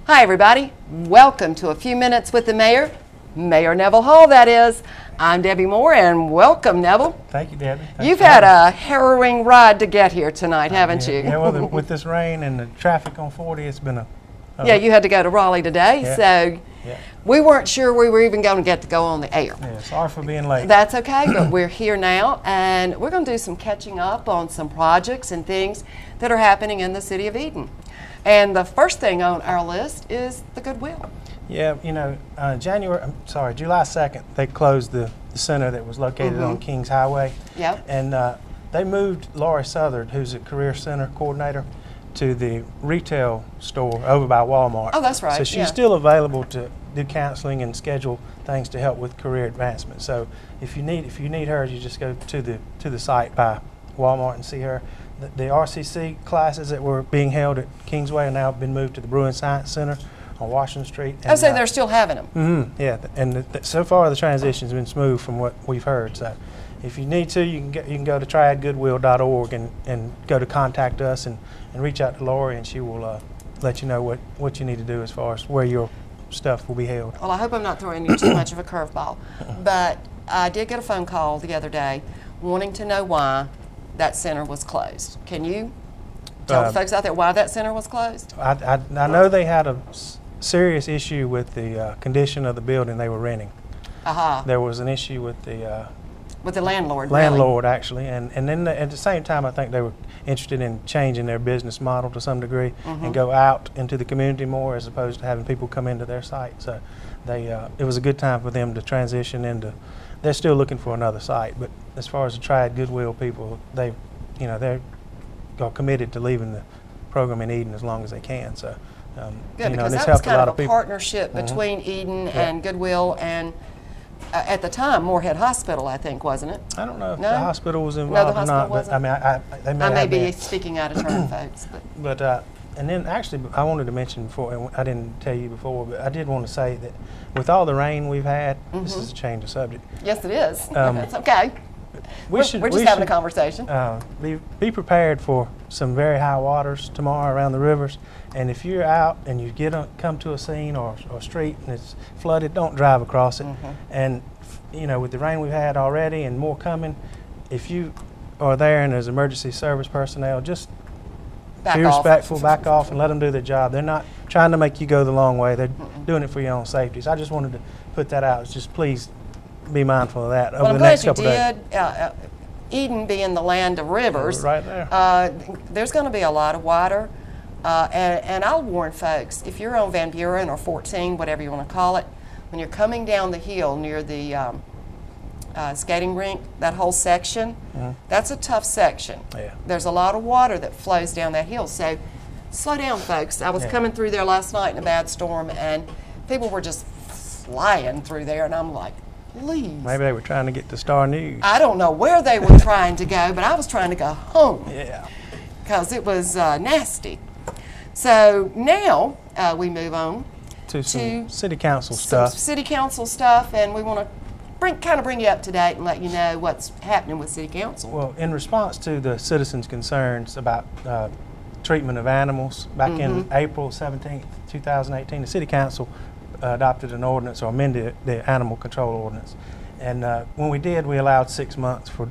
Hi everybody, welcome to A Few Minutes with the Mayor, Mayor Neville Hall that is. I'm Debbie Moore and welcome Neville. Thank you, Debbie. You've had a harrowing ride to get here tonight, haven't you? Yeah, well, with this rain and the traffic on 40, it's been yeah, you had to go to Raleigh today, yeah, so we weren't sure we were even going to get to go on the air. Yeah, sorry for being late. That's okay, but we're here now and we're going to do some catching up on some projects and things that are happening in the city of Eden. And the first thing on our list is the Goodwill. Yeah, you know, July 2nd, they closed the center that was located on Kings Highway. Yep. And they moved Laurie Southard, who's a career center coordinator, to the retail store over by Walmart. Oh, that's right. So she's still available to do counseling and schedule things to help with career advancement. So if you need her, you just go to the site by Walmart and see her. The RCC classes that were being held at Kingsway have now been moved to the Bruin Science Center on Washington Street. Oh, so they're still having them? Yeah, and so far the transition's been smooth from what we've heard. So if you need to, you can go to triadgoodwill.org and go to contact us and reach out to Lori, and she will let you know what you need to do as far as where your stuff will be held. Well, I hope I'm not throwing you too much of a curveball, but I did get a phone call the other day wanting to know why that center was closed. Can you tell the folks out there why that center was closed? I know they had a serious issue with the condition of the building they were renting. There was an issue with the landlord. Landlord, really? Actually, and then at the same time, I think they were interested in changing their business model to some degree and go out into the community more as opposed to having people come into their site. So it was a good time for them to transition into. They're still looking for another site, but as far as the Triad Goodwill people, they're committed to leaving the program in Eden as long as they can. So, good, because that was kind of a partnership between Eden and Goodwill and at the time Moorhead Hospital, I think, wasn't it? I don't know if the hospital was involved or not, but I mean, I may be speaking out of turn, folks. But and then actually, I wanted to mention before, and I didn't tell you before, but I did want to say that with all the rain we've had, this is a change of subject. Yes, it is. It's okay. We're just having a conversation. Be prepared for some very high waters tomorrow around the rivers, and if you're out and you come to a scene or street and it's flooded, don't drive across it. And you know, with the rain we've had already and more coming, if you are there and there's emergency service personnel, just be respectful, back off, and let them do their job. They're not trying to make you go the long way. They're doing it for your own safety. So I just wanted to put that out. It's just please be mindful of that over the next couple days. Eden being the land of rivers, right there. There's going to be a lot of water, and I'll warn folks, if you're on Van Buren or 14, whatever you want to call it, when you're coming down the hill near the skating rink, that whole section, that's a tough section. Yeah. There's a lot of water that flows down that hill, so slow down, folks. I was coming through there last night in a bad storm, and people were just flying through there, and I'm like, please. Maybe they were trying to get to Star News. I don't know where they were trying to go, but I was trying to go home. Yeah. Because it was nasty. So now we move on to some city council stuff. City council stuff, and we want to kind of bring you up to date and let you know what's happening with city council. Well, in response to the citizens' concerns about treatment of animals, back in April 17th, 2018, the city council adopted an ordinance or amended the animal control ordinance. And when we did, we allowed 6 months for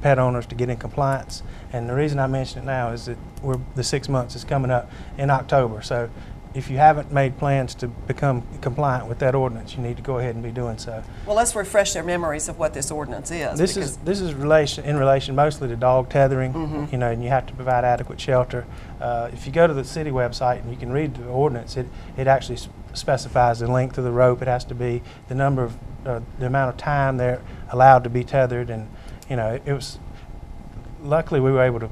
pet owners to get in compliance. And the reason I mention it now is that the 6 months is coming up in October. So if you haven't made plans to become compliant with that ordinance, you need to go ahead and be doing so. Well, let's refresh their memories of what this ordinance is. This is in relation mostly to dog tethering, you know, and you have to provide adequate shelter. If you go to the city website and you can read the ordinance, it actually specifies the length of the rope it has to be, the number of the amount of time they're allowed to be tethered, and you know, it was luckily we were able to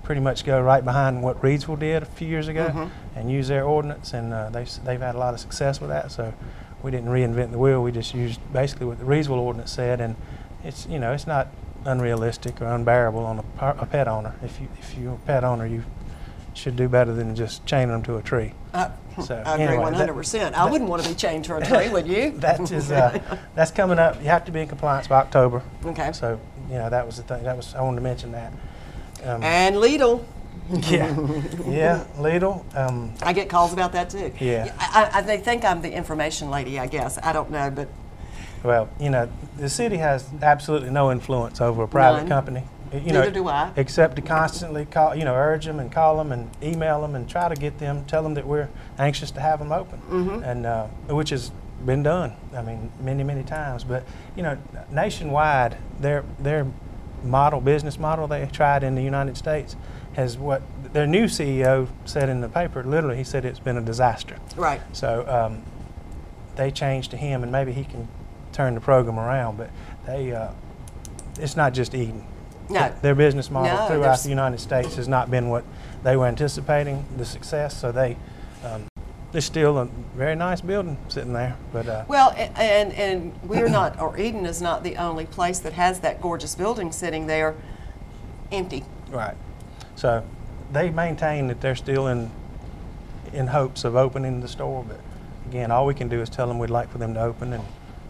pretty much go right behind what Reedsville did a few years ago and use their ordinance, and they've had a lot of success with that. So we didn't reinvent the wheel. We just used basically what the Reedsville ordinance said, and it's not unrealistic or unbearable on a pet owner. If you're a pet owner, you should do better than just chaining them to a tree. So I agree 100%. I wouldn't want to be chained to a tree, would you? That's coming up. You have to be in compliance by October. Okay. So you know, that was the thing. I wanted to mention that. And Lidl. Yeah, yeah, Lidl. I get calls about that too. Yeah. They think I'm the information lady, I guess. I don't know, but Well, the city has absolutely no influence over a private None. company. Neither do I. Except to constantly call, urge them and call them and email them and try to get them, tell them that we're anxious to have them open, and which has been done. I mean, many, many times. But nationwide, their business model they tried in the United States has what their new CEO said in the paper. Literally, he said it's been a disaster. Right. So they changed to him, and maybe he can turn the program around. But it's not just Eden. No. Their business model No, throughout there's- the United States has not been what they were anticipating, the success. So there's still a very nice building sitting there. But Well, and we're not, or Eden is not the only place that has that gorgeous building sitting there empty. right. So they maintain that they're still in hopes of opening the store. But again, all we can do is tell them we'd like for them to open and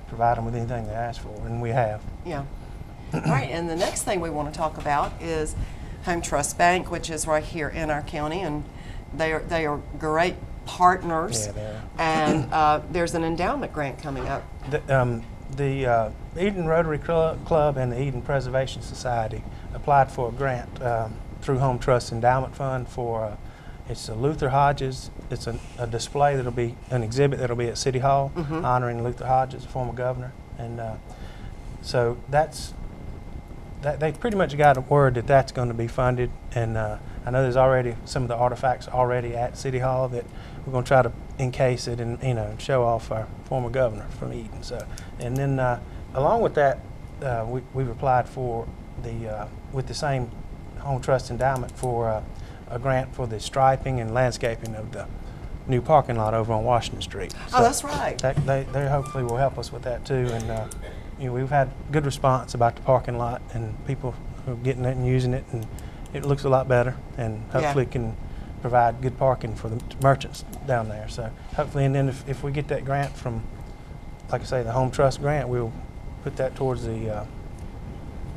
provide them with anything they ask for, and we have. Yeah. All right, and the next thing we want to talk about is Home Trust Bank, which is right here in our county, and they are great partners. Yeah, they are. And there's an endowment grant coming up. The Eden Rotary Club and the Eden Preservation Society applied for a grant through Home Trust Endowment Fund for it's a Luther Hodges. It's a display that'll be an exhibit that'll be at City Hall honoring Luther Hodges, the former governor, and so they pretty much got a word that that's going to be funded, and I know there's already some of the artifacts already at City Hall that we're going to try to encase it and show off our former governor from Eden. So, and then along with that, we've applied for with the same Home Trust Endowment for a grant for the striping and landscaping of the new parking lot over on Washington Street. So Oh, that's right. they hopefully will help us with that too, and we've had good response about the parking lot, and people are getting it and using it, and it looks a lot better, and hopefully can provide good parking for the merchants down there. So hopefully, and then if we get that grant from, like I say, the Home Trust grant, we'll put that towards the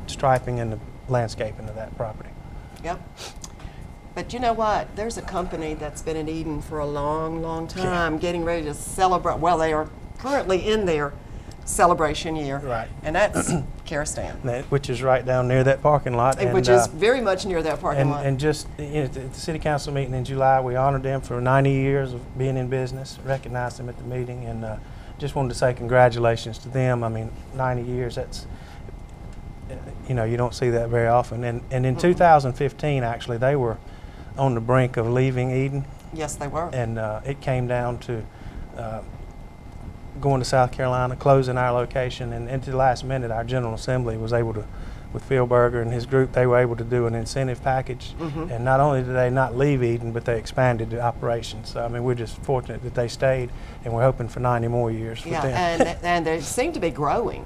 striping and the landscaping of that property. Yep. But you know what? There's a company that's been in Eden for a long, long time, getting ready to celebrate. Well, they are currently in their celebration year. Right. And that's Karastan, Which is right down near that parking lot. which is very much near that parking lot. And just at the city council meeting in July, we honored them for 90 years of being in business, recognized them at the meeting, and just wanted to say congratulations to them. I mean, 90 years, that's, you don't see that very often. And in 2015, actually, they were on the brink of leaving Eden, Yes, they were. and it came down to going to South Carolina, closing our location, and into the last minute, our General Assembly was able to, with Phil Berger and his group, they were able to do an incentive package. And not only did they not leave Eden, but they expanded the operation. So, I mean, we're just fortunate that they stayed, and we're hoping for 90 more years with Yeah, them. and they seem to be growing.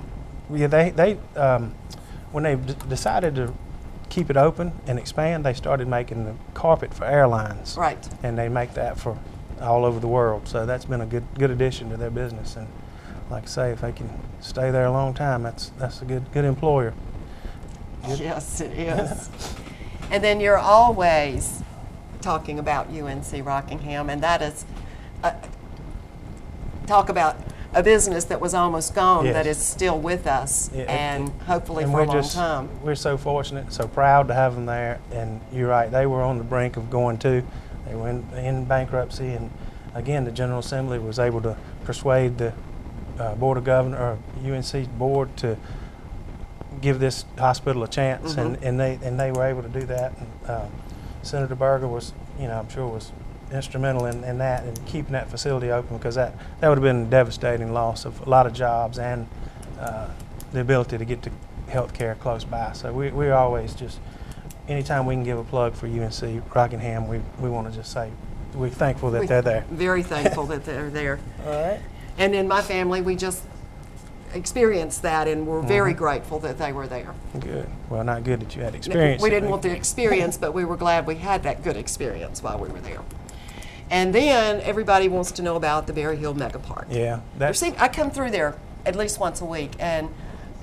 Yeah, they when they decided to keep it open and expand, they started making the carpet for airlines. Right. And they make that for all over the world. So that's been a good addition to their business. And like I say, if they can stay there a long time, that's a good employer. Yes, it is. And then you're always talking about UNC Rockingham, and that is, talk about a business that was almost gone that is still with us, Yeah, and hopefully and for a we're long just, time. We're so fortunate, so proud to have them there. And you're right, they were on the brink of going too. They were in bankruptcy, and again, the General Assembly was able to persuade the Board of Governors, or UNC board, to give this hospital a chance, and they were able to do that. And, Senator Berger was, I'm sure was instrumental in that, and keeping that facility open, because that would have been a devastating loss of a lot of jobs and the ability to get to health care close by. So we're always just, anytime we can give a plug for UNC Rockingham, we want to just say we're thankful that they're there. Very thankful that they're there. All right. And in my family, we just experienced that, and we're very grateful that they were there. Good. Well, not good that you had experience. We didn't want the experience, but we were glad we had that good experience while we were there. And then everybody wants to know about the Berry Hill Mega Park. Yeah. That's, I come through there at least once a week, and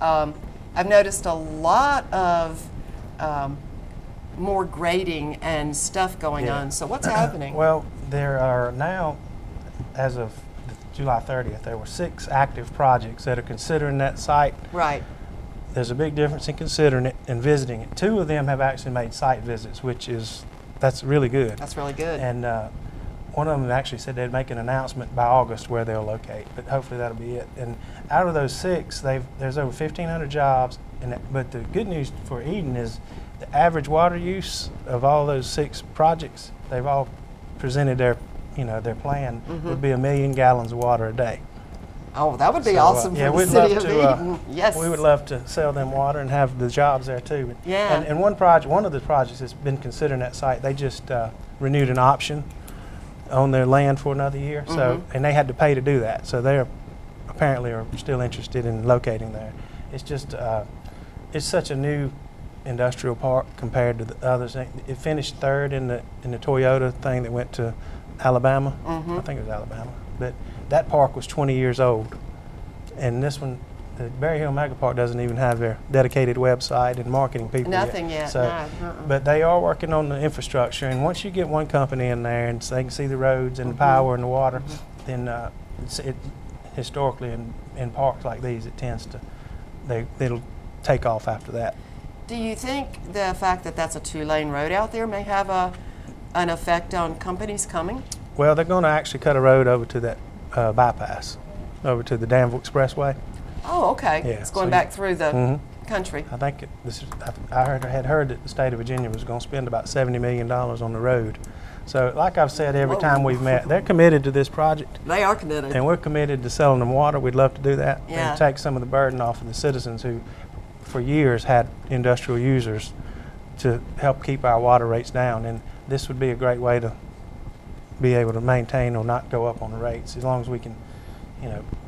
I've noticed a lot of more grading and stuff going Yeah. on. So what's happening? Well, there are now, as of July 30th, there were 6 active projects that are considering that site. Right. There's a big difference in considering it and visiting it. 2 of them have actually made site visits, that's really good. That's really good. And one of them actually said they'd make an announcement by August where they'll locate, but hopefully that'll be it. And out of those 6, there's over 1,500 jobs. But the good news for Eden is the average water use of all those 6 projects, they've all presented their plan would be 1 million gallons of water a day. Oh, that would be So, awesome yeah, for we'd the city love of to, Eden. Yes. We would love to sell them water and have the jobs there too. Yeah. And one of the projects that's been considering that site, they just renewed an option on their land for another year. So, and they had to pay to do that. So they apparently are still interested in locating there. It's just, it's such a new industrial park compared to the others. It finished 3rd in the Toyota thing that went to Alabama. I think it was Alabama. But that park was 20 years old. And this one, the Berry Hill Mega Park, doesn't even have their dedicated website and marketing people Nothing yet, So, no. But they are working on the infrastructure. And once you get one company in there and so they can see the roads and the power and the water, then historically in parks like these, it tends to, it'll take off after that. Do you think the fact that that's a 2-lane road out there may have an effect on companies coming? Well, they're going to actually cut a road over to that bypass, over to the Danville Expressway. Oh, okay. Yeah, It's going so back through the country. I think I had heard that the state of Virginia was going to spend about $70 million on the road. So, like I've said every time we've met, they're committed to this project. They are committed. And we're committed to selling them water. We'd love to do that Yeah. and take some of the burden off of the citizens who, for years, had industrial users to help keep our water rates down. And this would be a great way to be able to maintain or not go up on the rates as long as we can,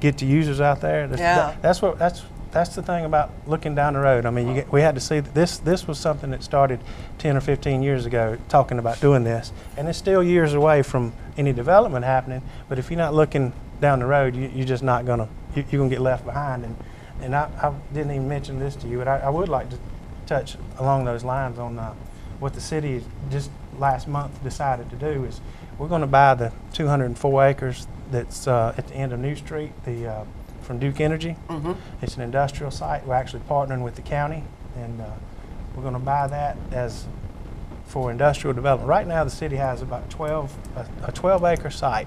get the users out there. Yeah. That's the thing about looking down the road. I mean, we had to see that this was something that started 10 or 15 years ago, talking about doing this, and it's still years away from any development happening. But if you're not looking down the road, you're just not gonna. You're gonna get left behind. And I didn't even mention this to you, but I would like to touch along those lines on what the city just last month decided to do is we're going to buy the 204 acres that's at the end of New Street, from Duke Energy. It's an industrial site. We're actually partnering with the county, and we're going to buy that for industrial development. Right now, the city has about a 12-acre site.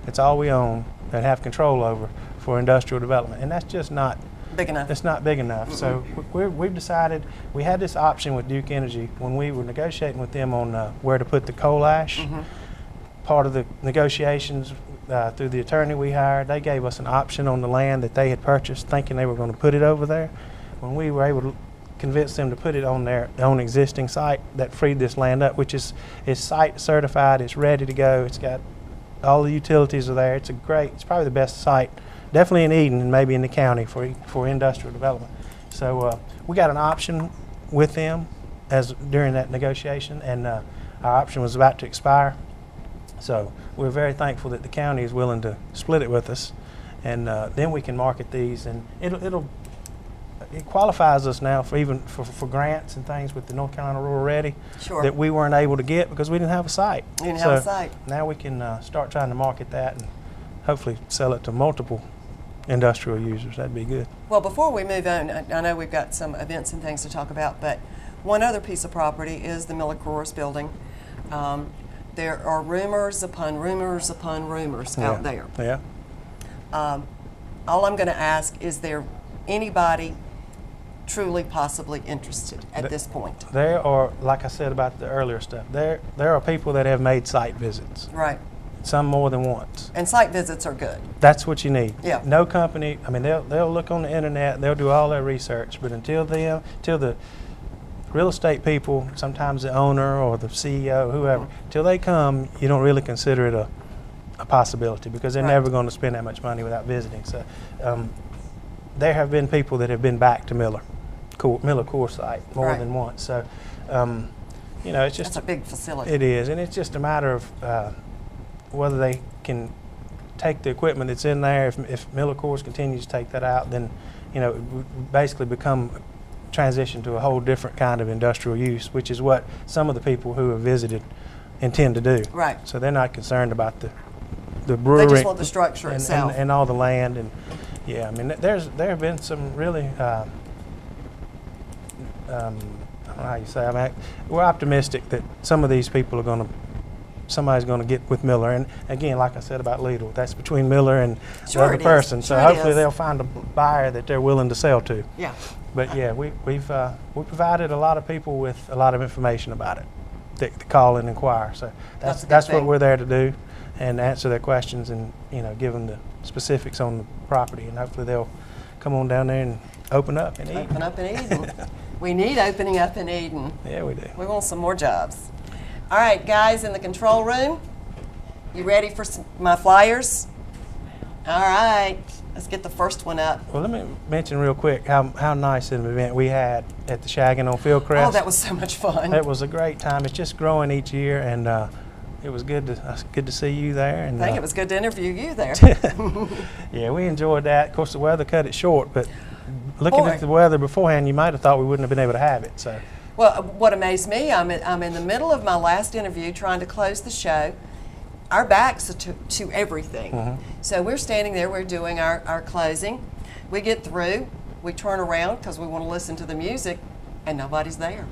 That's all we own and have control over for industrial development, and that's just not Big enough. it's not big enough. So we've decided, we had this option with Duke Energy when we were negotiating with them on where to put the coal ash. Part of the negotiations through the attorney we hired, they gave us an option on the land that they had purchased, thinking they were going to put it over there. When we were able to convince them to put it on their own existing site, that freed this land up, which is site certified, it's ready to go, it's got all the utilities are there. It's probably the best site, definitely in Eden and maybe in the county for industrial development. So we got an option with them during that negotiation, and our option was about to expire. So we're very thankful that the county is willing to split it with us, and then we can market these, and it qualifies us now for grants and things with the North Carolina Rural Ready that we weren't able to get because we didn't have a site. You didn't have a site. Now we can start trying to market that and hopefully sell it to multiple industrial users. That'd be good. Well, before we move on, I know we've got some events and things to talk about, but one other piece of property is the Miller-Coors building. There are rumors upon rumors upon rumors out there. Yeah. All I'm going to ask, is there anybody truly possibly interested at this point? There are, like I said about the earlier stuff, there are people that have made site visits. Right. Some more than once. And site visits are good. That's what you need. Yeah. No company, I mean, they'll look on the internet, they'll do all their research, but until the real estate people, sometimes the owner or the CEO, whoever, till they come, you don't really consider it a possibility because they're never going to spend that much money without visiting. So there have been people that have been back to Miller-Coors site more than once. So, it's just... That's a big facility. It is, and it's just a matter of whether they can take the equipment that's in there. If Miller-Coors continues to take that out, then, it would basically become transition to a whole different kind of industrial use, which is what some of the people who have visited intend to do. Right. So they're not concerned about the brewery. They just want the structure and, itself. and all the land. And yeah, I mean, there have been some really, I don't know how you say, I mean, we're optimistic that some of these people are going to, somebody's going to get with Miller. And again, like I said about Lidl, that's between Miller and Sure the it other person. is. So Sure it hopefully is. they'll find a buyer that they're willing to sell to. Yeah. But yeah, we provided a lot of people with a lot of information about it, that call and inquire. So That's a good that's what thing. we're there to do, and answer their questions, and give them the specifics on the property, and hopefully they'll come on down there and open up and eat. Open up in Eden. We need opening up in Eden. Yeah, we do. We want some more jobs. All right, guys in the control room, you ready for my flyers? All right, let's get the first one up. Well, let me mention real quick how nice an event we had at the Shaggin on Fieldcrest. Oh, that was so much fun. It was a great time. It's just growing each year, and it was good to see you there. And I think it was good to interview you there. yeah, we enjoyed that. Of course, the weather cut it short, but looking Boy. at the weather beforehand, you might have thought we wouldn't have been able to have it. So Well, what amazed me, I'm in the middle of my last interview trying to close the show. Our backs are to everything. So we're standing there, we're doing our closing. We get through, we turn around because we want to listen to the music, and nobody's there.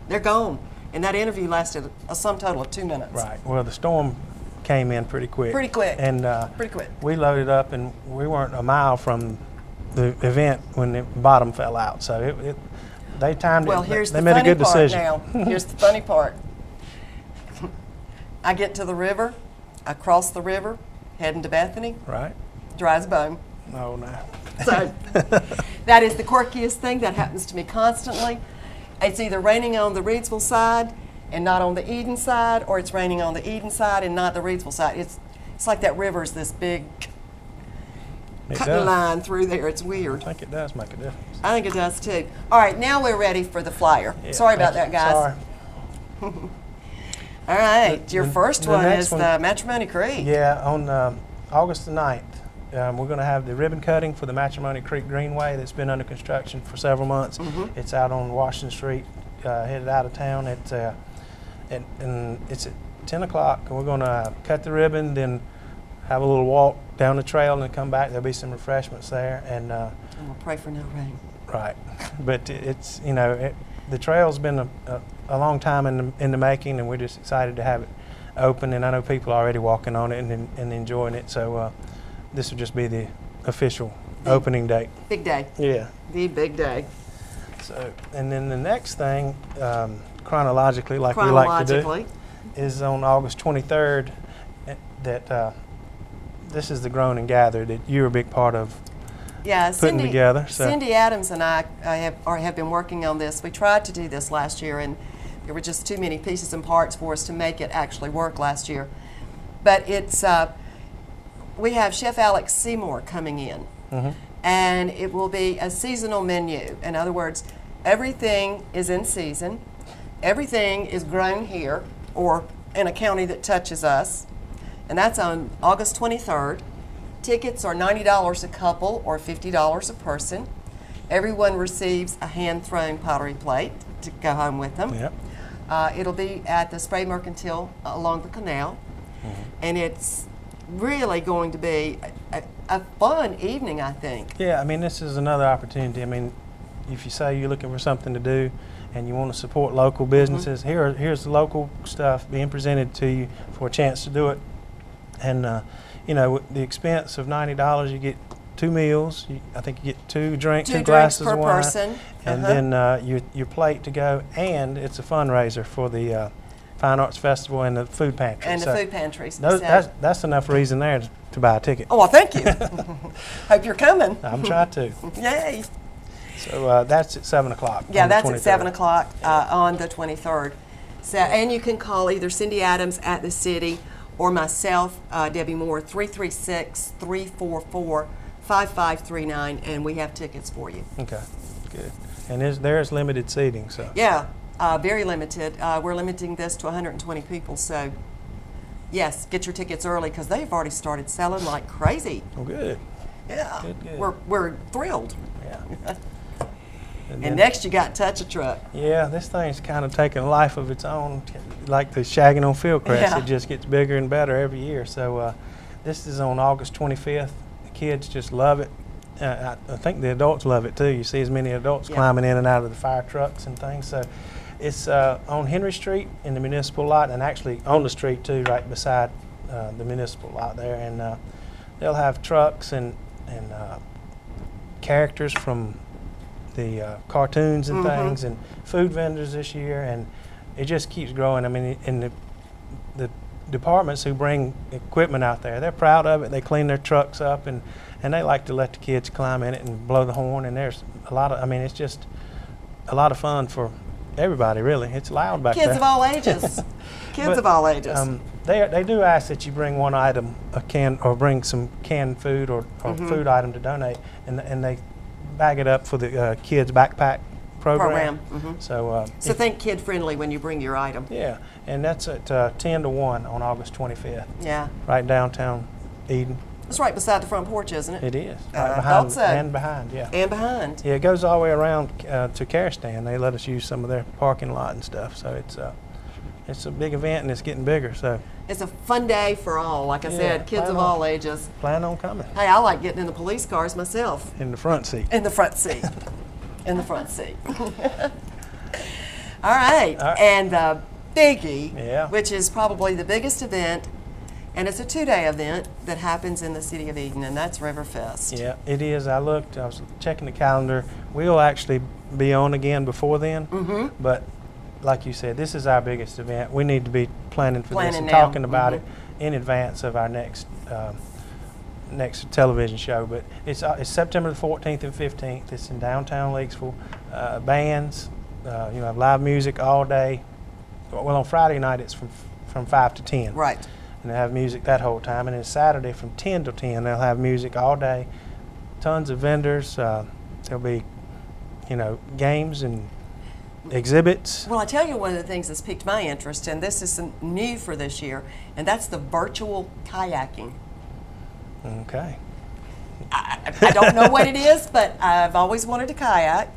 They're gone. And that interview lasted a sum total of 2 minutes. right. Well, the storm came in pretty quick. Pretty quick. And Pretty quick. we loaded up, and we weren't a mile from the event when the bottom fell out. So they timed Well, it. here's They the made a funny good part decision. now. Here's the funny part. I get to the river, I cross the river, heading to Bethany, Right? dry as bone. Oh no. So that is the quirkiest thing that happens to me constantly. It's either raining on the Reedsville side and not on the Eden side, or it's raining on the Eden side and not the Reedsville side. It's like that river's this big It cutting does. line through there. It's weird. I think it does make a difference. I think it does too. All right, now we're ready for the flyer. Yeah, Sorry about thank that, you. guys. Sorry. All right, your first the one next is one- the Matrimony Creek. Yeah, on August the 9th, we're going to have the ribbon cutting for the Matrimony Creek Greenway that's been under construction for several months. It's out on Washington Street, headed out of town. And it's at 10 o'clock, and we're going to cut the ribbon, then have a little walk down the trail, and then come back. There'll be some refreshments there. And And we'll pray for no rain. right, but it's the trail's been a long time in the making, and we're just excited to have it open. And I know people are already walking on it and enjoying it. So this will just be the official opening date. Big day. Yeah. The big day. So, and then the next thing, chronologically, like we like to do, is on August 23rd. That this is the Grown and Gather that you're a big part of. Yeah, putting together, so. Cindy Adams and I have been working on this. We tried to do this last year, and there were just too many pieces and parts for us to make it actually work last year. But it's we have Chef Alex Seymour coming in, and it will be a seasonal menu. In other words, everything is in season. Everything is grown here or in a county that touches us, and that's on August 23rd. Tickets are $90 a couple or $50 a person. Everyone receives a hand-thrown pottery plate to go home with them. Yep. It'll be at the Spray Mercantile along the canal, and it's really going to be a fun evening, I think. Yeah, I mean, this is another opportunity. I mean, if you say you're looking for something to do and you want to support local businesses, here's the local stuff being presented to you for a chance to do it. And with the expense of $90, you get 2 meals. I think you get 2 drinks, 2 glasses per of wine, person. and then your plate to go. And it's a fundraiser for the Fine Arts Festival and the food pantry. And the food pantries. That's enough reason there to buy a ticket. Oh, well, thank you. Hope you're coming. I'm trying to. Yay. So that's at 7 o'clock. Yeah, on the that's at 23rd. 7 o'clock on the 23rd. So, and you can call either Cindy Adams at the city or myself, Debbie Moore, 336-344-5539, and we have tickets for you. Okay, good. And there's limited seating, so. Yeah, very limited. We're limiting this to 120 people, so yes, get your tickets early because they've already started selling like crazy. Oh, good. Yeah, Good. we're thrilled. Yeah. And then, next you got Touch a Truck. yeah, this thing's kind of taking a life of its own, like the shagging on Fieldcrest. Yeah. It just gets bigger and better every year. So this is on August 25th. The kids just love it. I think the adults love it too. You see as many adults Yeah. climbing in and out of the fire trucks and things. So it's on Henry Street in the municipal lot, and actually on the street too, right beside the municipal lot there. And they'll have trucks and characters from the cartoons and things, and food vendors this year, and it just keeps growing. I mean, in the departments who bring equipment out there, they're proud of it. They clean their trucks up, and they like to let the kids climb in it and blow the horn. And there's a lot of, I mean, it's just a lot of fun for everybody, really. It's loud back there. Kids of all ages. Kids of all ages. They do ask that you bring one item, a can, or bring some canned food or food item to donate, and they bag it up for the kids' backpack program. So think kid friendly when you bring your item. yeah, and that's at 10 to 1 on August 25th, Yeah. right downtown Eden. It's right beside the front porch, isn't it? It is. I Right thought behind so. and behind, yeah. And behind. Yeah, it goes all the way around to Caristan. They let us use some of their parking lot and stuff. So it's a big event, and it's getting bigger. So It's a fun day for all. Like I Yeah, said, kids plan of on- all ages. plan on coming Hey, I like getting in the police cars myself. in the front seat. In the front seat. In the front seat. All right. All right. And the biggie, Yeah. which is probably the biggest event, and it's a 2-day event that happens in the city of Eden, and that's Riverfest. Yeah, it is. I looked. I was checking the calendar. We'll actually be on again before then. But like you said, this is our biggest event. We need to be planning for this Planning and now. talking about it in advance of our next television show. But it's September the 14th and 15th. It's in downtown Lakesville. Bands, have live music all day. Well, on Friday night it's from 5 to 10. Right. And they have music that whole time. And then Saturday from 10 to 10, they'll have music all day. Tons of vendors. There'll be, games and exhibits. Well, I tell you, one of the things that's piqued my interest, and this is new for this year, and that's the virtual kayaking. Okay. I don't know what it is, but I've always wanted to kayak.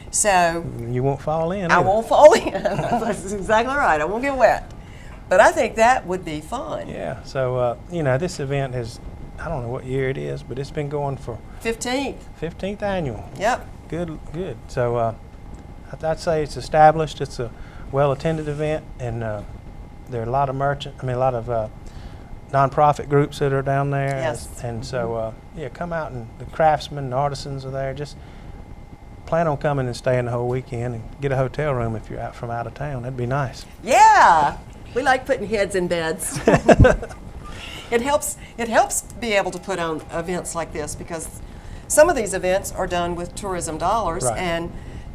So You won't fall in. I either. won't fall in. That's exactly right. I won't get wet. But I think that would be fun. Yeah. So, this event has, I don't know what year it is, but it's been going for 15th. 15th annual. Yep. Good. So I'd say it's established. It's a well-attended event, and there are a lot of nonprofit groups that are down there. Yes. And so, come out, and the craftsmen and artisans are there. Just plan on coming and staying the whole weekend and get a hotel room if you're out from out of town. That'd be nice. Yeah. We like putting heads in beds. It helps be able to put on events like this, because some of these events are done with tourism dollars, Right. and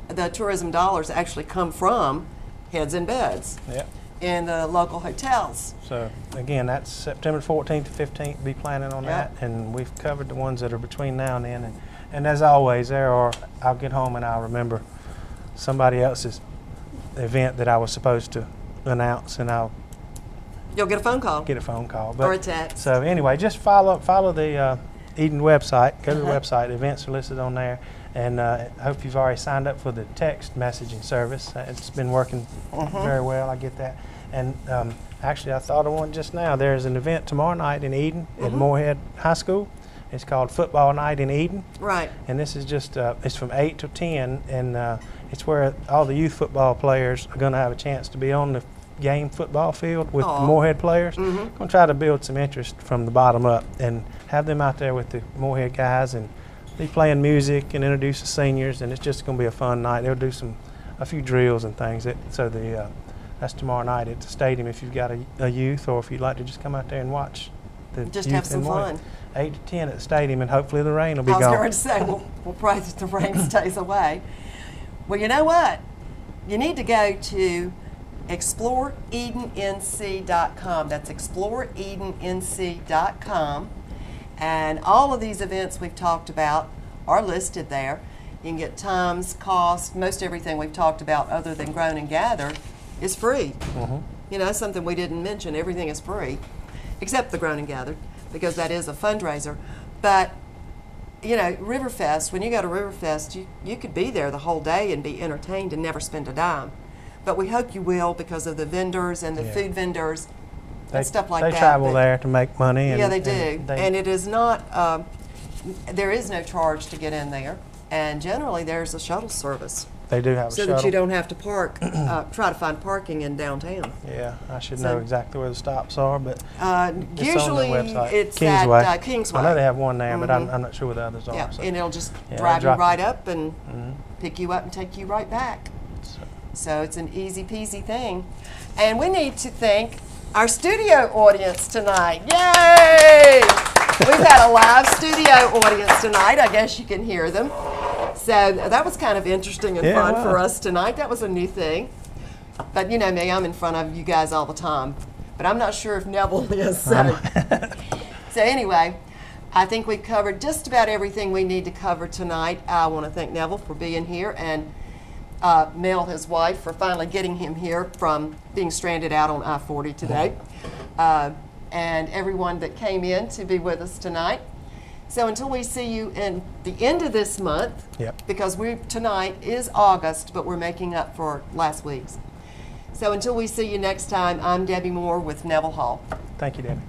the tourism dollars actually come from heads in beds Yeah. in the local hotels. So again, that's September 14th to 15th. Be planning on Yeah. that, and we've covered the ones that are between now and then. And as always, I'll get home and I'll remember somebody else's event that I was supposed to announce, and I'll You'll get a phone call. get a phone call. Or a text. So anyway, just follow the Eden website. Go to the website. The events are listed on there. And I hope you've already signed up for the text messaging service. It's been working very well. I get that. And actually, I thought of one just now. There's an event tomorrow night in Eden at Moorhead High School. It's called Football Night in Eden. Right. And this is just, it's from 8 to 10. And it's where all the youth football players are going to have a chance to be on the game football field with the Aw. Moorhead players. Going to try to build some interest from the bottom up and have them out there with the Moorhead guys and be playing music and introduce the seniors, and it's just going to be a fun night. They'll do a few drills and things. That's tomorrow night at the stadium if you've got a youth, or if you'd like to just come out there and watch the Just youth have some in Moorhead. fun. 8 to 10 at the stadium, and hopefully the rain will be I was gone. going to say, we'll pray that the rain stays away. Well, you know what? You need to go to exploreedennc.com. That's exploreedennc.com. And all of these events we've talked about are listed there. You can get times, cost, most everything we've talked about other than Grown and Gather is free. You know, something we didn't mention, everything is free, except the Grown and Gathered, because that is a fundraiser. But you know, Riverfest, when you go to Riverfest, you could be there the whole day and be entertained and never spend a dime. But we hope you will because of the vendors and the food vendors and stuff like that. They travel there to make money. Yeah, they do. And it is not, there is no charge to get in there. And generally, there's a shuttle service. They do have a shuttle. So that you don't have to park, try to find parking in downtown. Yeah, I should know exactly where the stops are, but usually it's on their website. it's Kingsway. at Kingsway. I know they have one there, but I'm not sure where the others are. Yeah, So. and it'll just drive you right up and pick you up and take you right back. So it's an easy peasy thing. And we need to thank our studio audience tonight. Yay! We've had a live studio audience tonight. I guess you can hear them. So that was kind of interesting and fun for us tonight. That was a new thing. But you know me, I'm in front of you guys all the time. But I'm not sure if Neville is. So, so anyway, I think we've covered just about everything we need to cover tonight. I want to thank Neville for being here and Mel, his wife, for finally getting him here from being stranded out on I-40 today. And everyone that came in to be with us tonight. So until we see you in the end of this month, because tonight is August, but we're making up for last week's. So until we see you next time, I'm Debbie Moore with Neville Hall. Thank you, Debbie.